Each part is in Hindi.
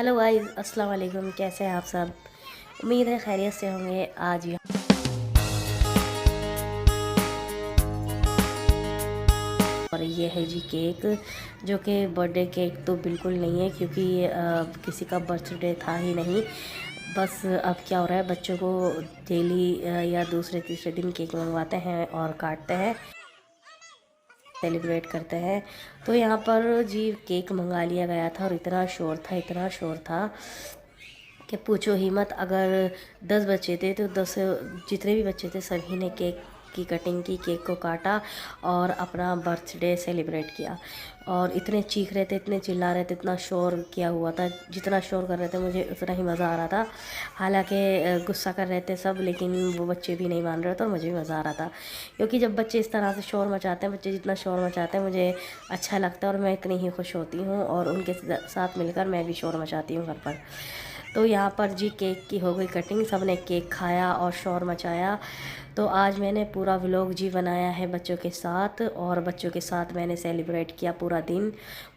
हेलो गाइस, अस्सलाम वालेकुम। कैसे हैं आप सब? उम्मीद है खैरियत से होंगे। आज और ये है जी केक, जो कि बर्थडे केक तो बिल्कुल नहीं है, क्योंकि ये किसी का बर्थडे था ही नहीं। बस अब क्या हो रहा है, बच्चों को डेली या दूसरे तीसरे दिन केक मंगवाते हैं और काटते हैं, सेलिब्रेट करते हैं। तो यहाँ पर जी केक मंगा लिया गया था और इतना शोर था कि पूछो ही मत। अगर 10 बच्चे थे तो 10 जितने भी बच्चे थे सभी ने केक की कटिंग की, केक को काटा और अपना बर्थडे सेलिब्रेट किया। और इतने चीख रहे थे, इतने चिल्ला रहे थे, इतना शोर किया हुआ था। जितना शोर कर रहे थे मुझे उतना ही मज़ा आ रहा था। हालांकि गुस्सा कर रहे थे सब, लेकिन वो बच्चे भी नहीं मान रहे थे और मुझे भी मज़ा आ रहा था। क्योंकि जब बच्चे इस तरह से शोर मचाते हैं, बच्चे जितना शोर मचाते हैं मुझे अच्छा लगता है और मैं इतनी ही खुश होती हूँ, और उनके साथ मिलकर मैं भी शोर मचाती हूँ घर पर। तो यहाँ पर जी केक की हो गई कटिंग, सब ने केक खाया और शोर मचाया। तो आज मैंने पूरा व्लॉग जी बनाया है बच्चों के साथ, और बच्चों के साथ मैंने सेलिब्रेट किया पूरा दिन।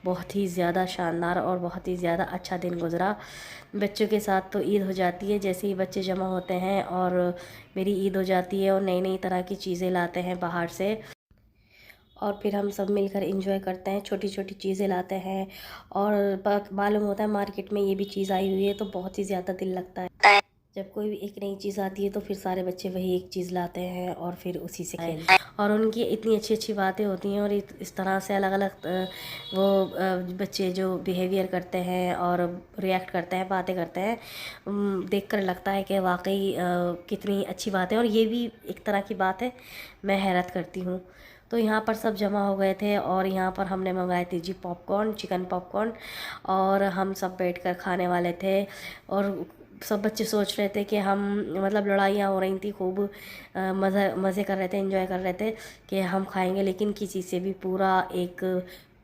बहुत ही ज़्यादा शानदार और बहुत ही ज़्यादा अच्छा दिन गुजरा। बच्चों के साथ तो ईद हो जाती है, जैसे ही बच्चे जमा होते हैं और मेरी ईद हो जाती है, और नई नई तरह की चीज़ें लाते हैं बाहर से, और फिर हम सब मिलकर एंजॉय करते हैं। छोटी छोटी चीज़ें लाते हैं और मालूम होता है मार्केट में ये भी चीज़ आई हुई है, तो बहुत ही ज़्यादा दिल लगता है। जब कोई भी एक नई चीज़ आती है तो फिर सारे बच्चे वही एक चीज़ लाते हैं और फिर उसी से खेलते हैं, और उनकी इतनी अच्छी अच्छी बातें होती हैं। और इस तरह से अलग अलग वो बच्चे जो बिहेवियर करते हैं और रिएक्ट करते हैं, बातें करते हैं, देखकर लगता है कि वाकई कितनी अच्छी बात है। और ये भी एक तरह की बात है, मैं हैरत करती हूँ। तो यहाँ पर सब जमा हो गए थे और यहाँ पर हमने मंगाए थे जी पॉपकॉर्न, चिकन पॉपकॉर्न, और हम सब बैठकर खाने वाले थे। और सब बच्चे सोच रहे थे कि हम, मतलब लड़ाइयाँ हो रही थी खूब, मज़े कर रहे थे, एंजॉय कर रहे थे कि हम खाएंगे, लेकिन किसी से भी पूरा एक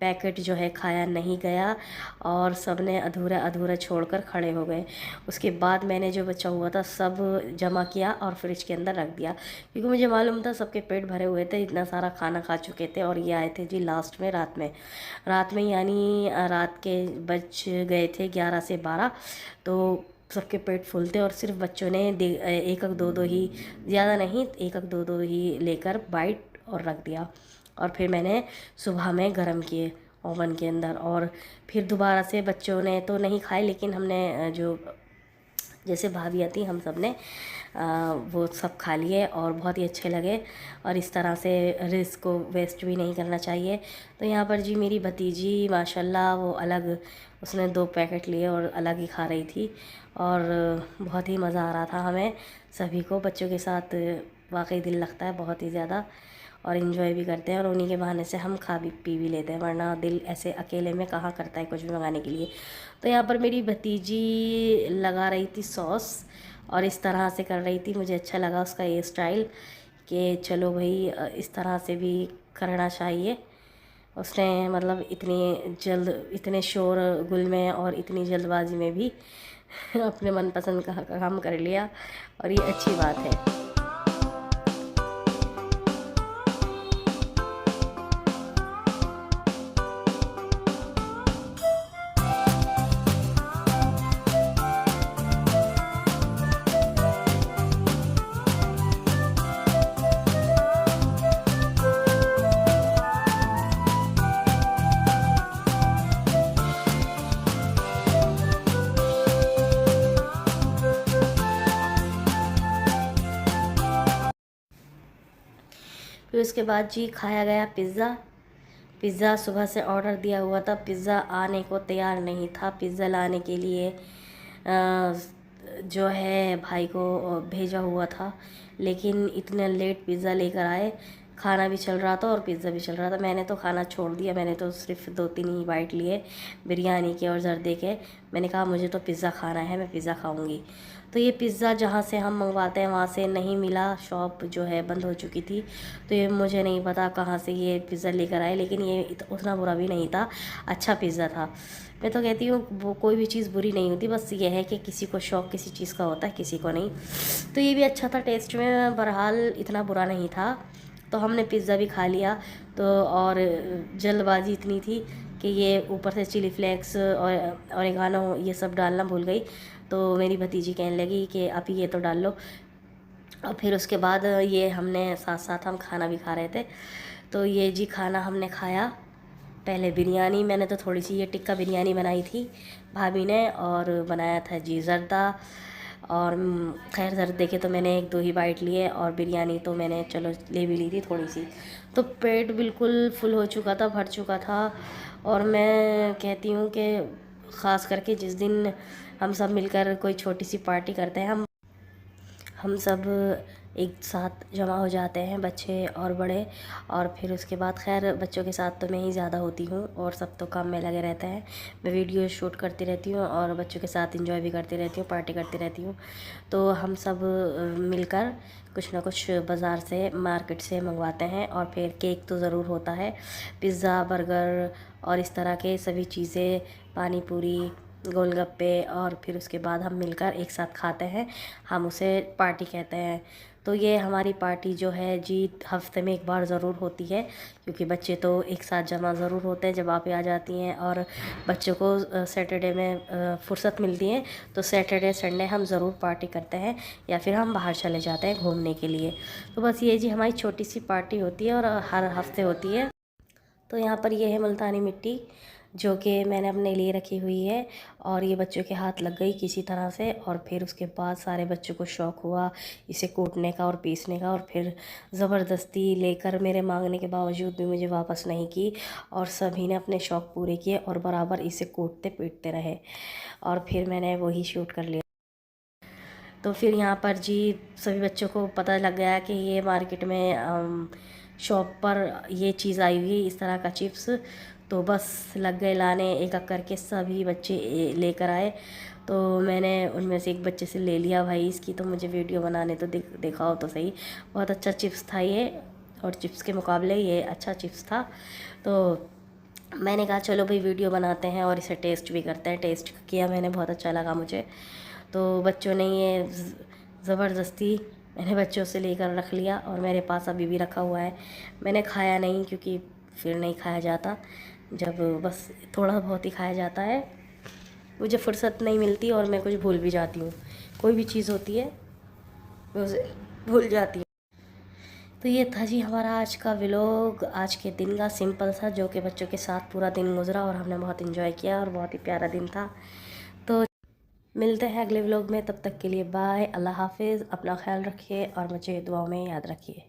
पैकेट जो है खाया नहीं गया, और सब ने अधूरा अधूरा छोड़कर खड़े हो गए। उसके बाद मैंने जो बचा हुआ था सब जमा किया और फ्रिज के अंदर रख दिया, क्योंकि मुझे मालूम था सबके पेट भरे हुए थे, इतना सारा खाना खा चुके थे। और ये आए थे जी लास्ट में, रात में यानी रात के बज गए थे 11 से 12। तो सबके पेट फुल थे और सिर्फ बच्चों ने एक दो दो ही, ज़्यादा नहीं, एक दो दो ही लेकर बाइट और रख दिया। और फिर मैंने सुबह में गरम किए ओवन के अंदर, और फिर दोबारा से बच्चों ने तो नहीं खाए, लेकिन हमने जो जैसे भाभी आती हम सब ने वो सब खा लिए और बहुत ही अच्छे लगे। और इस तरह से रिस्क को वेस्ट भी नहीं करना चाहिए। तो यहाँ पर जी मेरी भतीजी माशाल्लाह वो अलग, उसने 2 पैकेट लिए और अलग ही खा रही थी, और बहुत ही मज़ा आ रहा था हमें सभी को। बच्चों के साथ वाकई दिल लगता है बहुत ही ज़्यादा, और इन्जॉय भी करते हैं, और उन्हीं के बहाने से हम खा भी पी भी लेते हैं, वरना दिल ऐसे अकेले में कहाँ करता है कुछ भी मंगाने के लिए। तो यहाँ पर मेरी भतीजी लगा रही थी सॉस, और इस तरह से कर रही थी। मुझे अच्छा लगा उसका ये स्टाइल कि चलो भाई इस तरह से भी करना चाहिए। उसने मतलब इतनी जल्द, इतने शोर गुल में और इतनी जल्दबाजी में भी अपने मनपसंद का काम कर लिया, और ये अच्छी बात है। फिर उसके बाद जी खाया गया पिज़्ज़ा सुबह से ऑर्डर दिया हुआ था, पिज़्ज़ा आने को तैयार नहीं था। पिज़्ज़ा लाने के लिए जो है भाई को भेजा हुआ था, लेकिन इतना लेट पिज़्ज़ा लेकर आए। खाना भी चल रहा था और पिज़्ज़ा भी चल रहा था। मैंने तो खाना छोड़ दिया, मैंने तो सिर्फ 2-3 ही बाइट लिए बिरयानी के और जर्दे के। मैंने कहा मुझे तो पिज़्ज़ा खाना है, मैं पिज़्ज़ा खाऊंगी। तो ये पिज़्ज़ा जहाँ से हम मंगवाते हैं वहाँ से नहीं मिला, शॉप जो है बंद हो चुकी थी। तो ये मुझे नहीं पता कहाँ से ये पिज़्ज़ा लेकर आए, लेकिन ये उतना बुरा भी नहीं था, अच्छा पिज़्ज़ा था। मैं तो कहती हूँ वो कोई भी चीज़ बुरी नहीं होती, बस ये है कि किसी को शौक़ किसी चीज़ का होता है, किसी को नहीं। तो ये भी अच्छा था टेस्ट में, बहरहाल इतना बुरा नहीं था। तो हमने पिज़्ज़ा भी खा लिया। तो और जल्दबाजी इतनी थी कि ये ऊपर से चिली फ्लेक्स और ओरिगानो ये सब डालना भूल गई। तो मेरी भतीजी कहने लगी कि आप ये तो डाल लो। और फिर उसके बाद ये हमने साथ साथ हम खाना भी खा रहे थे। तो ये जी खाना हमने खाया। पहले बिरयानी, मैंने तो थोड़ी सी ये टिक्का बिरयानी बनाई थी भाभी ने, और बनाया था जी जर्दा। और खैर जर्दे के तो मैंने एक दो ही बाइट लिए, और बिरयानी तो मैंने चलो ले भी ली थी थोड़ी सी। तो पेट बिल्कुल फुल हो चुका था, भर चुका था। और मैं कहती हूँ कि ख़ास करके जिस दिन हम सब मिलकर कोई छोटी सी पार्टी करते हैं, हम सब एक साथ जमा हो जाते हैं, बच्चे और बड़े। और फिर उसके बाद खैर बच्चों के साथ तो मैं ही ज़्यादा होती हूँ, और सब तो काम में लगे रहते हैं। मैं वीडियो शूट करती रहती हूँ और बच्चों के साथ एंजॉय भी करती रहती हूँ, पार्टी करती रहती हूँ। तो हम सब मिलकर कुछ ना कुछ बाज़ार से, मार्केट से मंगवाते हैं। और फिर केक तो ज़रूर होता है, पिज़्ज़ा, बर्गर और इस तरह के सभी चीज़ें, पानी पूरी, गोलगप्पे। और फिर उसके बाद हम मिलकर एक साथ खाते हैं, हम उसे पार्टी कहते हैं। तो ये हमारी पार्टी जो है जी हफ्ते में एक बार ज़रूर होती है, क्योंकि बच्चे तो एक साथ जमा ज़रूर होते हैं जब आप आ जाती हैं। और बच्चों को सैटरडे में फुर्सत मिलती है, तो सैटरडे संडे हम ज़रूर पार्टी करते हैं, या फिर हम बाहर चले जाते हैं घूमने के लिए। तो बस ये जी हमारी छोटी सी पार्टी होती है, और हर हफ्ते होती है। तो यहाँ पर ये है मुल्तानी मिट्टी, जो कि मैंने अपने लिए रखी हुई है। और ये बच्चों के हाथ लग गई किसी तरह से, और फिर उसके बाद सारे बच्चों को शौक़ हुआ इसे कूटने का और पीसने का, और फिर ज़बरदस्ती लेकर मेरे मांगने के बावजूद भी मुझे वापस नहीं की, और सभी ने अपने शौक़ पूरे किए और बराबर इसे कूटते पीटते रहे। और फिर मैंने वही शूट कर लिया। तो फिर यहाँ पर जी सभी बच्चों को पता लग गया कि ये मार्केट में शॉप पर ये चीज़ आई हुई है, इस तरह का चिप्स। तो बस लग गए लाने, एक एक करके सभी बच्चे लेकर आए। तो मैंने उनमें से एक बच्चे से ले लिया, भाई इसकी तो मुझे वीडियो बनाने तो दिखाओ तो सही। बहुत अच्छा चिप्स था ये, और चिप्स के मुकाबले ये अच्छा चिप्स था। तो मैंने कहा चलो भाई वीडियो बनाते हैं और इसे टेस्ट भी करते हैं। टेस्ट किया मैंने, बहुत अच्छा लगा मुझे। तो बच्चों ने ये ज़बरदस्ती मैंने बच्चों से लेकर रख लिया, और मेरे पास अभी भी रखा हुआ है। मैंने खाया नहीं, क्योंकि फिर नहीं खाया जाता, जब बस थोड़ा बहुत ही खाया जाता है। मुझे फुर्सत नहीं मिलती और मैं कुछ भूल भी जाती हूँ, कोई भी चीज़ होती है मैं उसे भूल जाती हूँ। तो ये था जी हमारा आज का व्लॉग, आज के दिन का सिंपल सा, जो कि बच्चों के साथ पूरा दिन गुजरा और हमने बहुत इन्जॉय किया, और बहुत ही प्यारा दिन था। तो मिलते हैं अगले व्लॉग में, तब तक के लिए बाय, अल्लाह हाफिज़, अपना ख्याल रखिए और मुझे दुआओं में याद रखिए।